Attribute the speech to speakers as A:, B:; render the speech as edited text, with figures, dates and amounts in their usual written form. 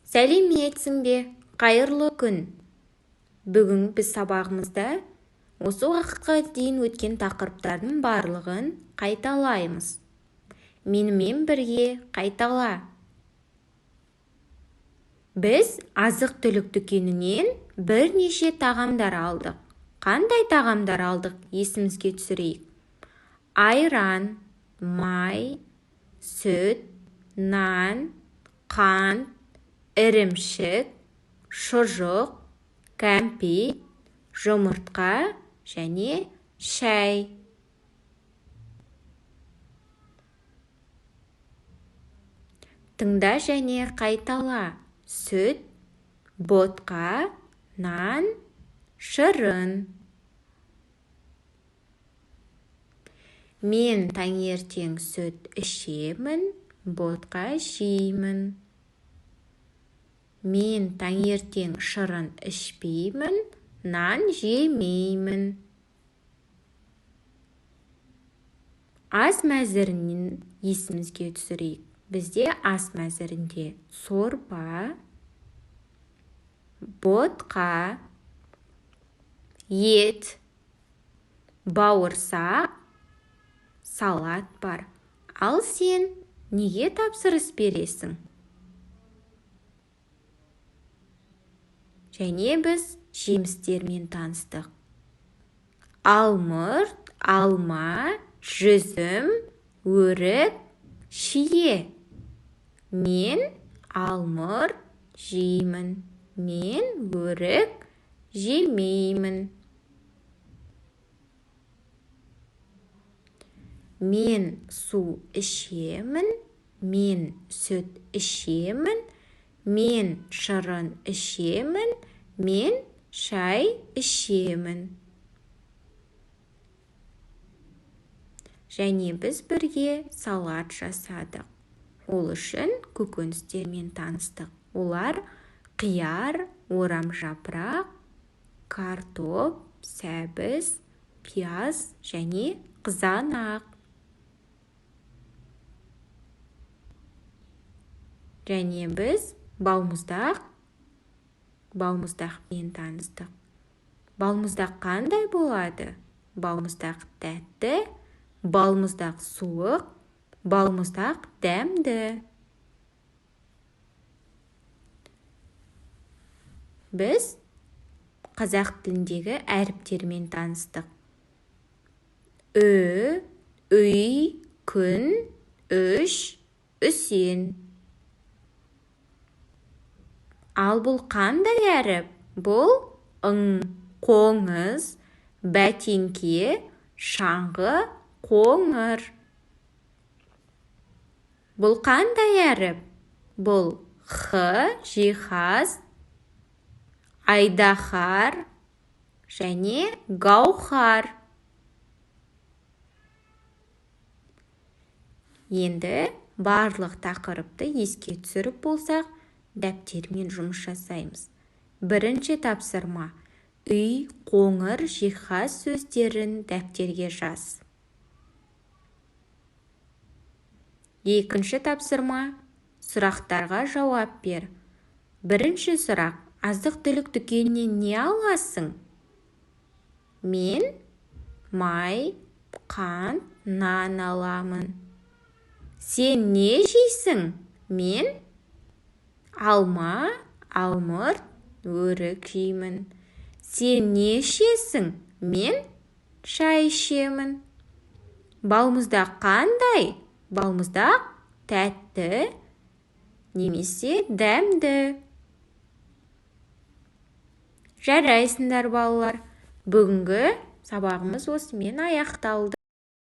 A: Сәлеметсің бе? Қайырлы күн. Бүгін біз сабағымызда осы уақытқа дейін өткен тақырыптардың барлығын қайталаймыз. Менімен бірге қайтала. Біз азық-түлік дүкенінен бірнеше тағамдар алдық. Қандай тағамдар алдық? Есімізге түсірейік. Айран, май, сүт, нан, қант, ірімшік, шұжық, кәмпит, жұмыртқа және шәй. Тыңда және қайтала. Сүт, ботқа, нан, шырын. Мен таңертең сүт ішемін, ботқа жеймін. Мен таңертең шырын ішпеймін, нан жемеймін. Ас мәзірінен есімізге түсірейік. Бізде ас мәзірінде сорпа, ботқа, ет, бауырсақ, салат бар. Ал сен неге тапсырыс бересің? Және біз жемістермен таныстық. Алмұрт, алма, жүзім, өрік, шие. Мен алмұрт жеймін. Мен өрік жемеймін. Мен су ішемін. Мен сүт ішемін. Мен шырын ішемін. Мен шай ішемін. Және біз бірге салат жасадық. Ол үшін көкөністермен таныстық. Олар қияр, орамжапырақ, картоп, сәбіз, пияз және қызанақ. Және біз балмұздақпен таныстық. Балмұздақ қандай болады? Балмұздақ тәтті, балмұздақ суық, балмұздақ дәмді. Біз қазақ тіліндегі әріптермен таныстық. Үй, күн, үш, үсен. Ал бұл қандай әріп? Бұл қоңыз, бәтеңке, шаңғы, қоңыр. Бұл қандай әріп? Бұл жиһаз, айдаһар және гауһар. Енді барлық тақырыпты еске түсіріп болсақ, дәптермен жұмыс жасаймыз. Бірінші тапсырма. Үй, қоңыр, жиһаз сөздерін дәптерге жаз. Екінші тапсырма. Сұрақтарға жауап бер. Бірінші сұрақ. Азық-түлік дүкенінен не аласың? Мен май, қант, нан аламын. Сен не жейсің? Мен алма, алмұрт, өрік жеймін. Сен не ішесің? Мен шай ішемін. Балмұздақ қандай? Балмұздақ тәтті немесе дәмді. Жарайсыңдар балалар. Бүгінгі сабағымыз осымен аяқталды.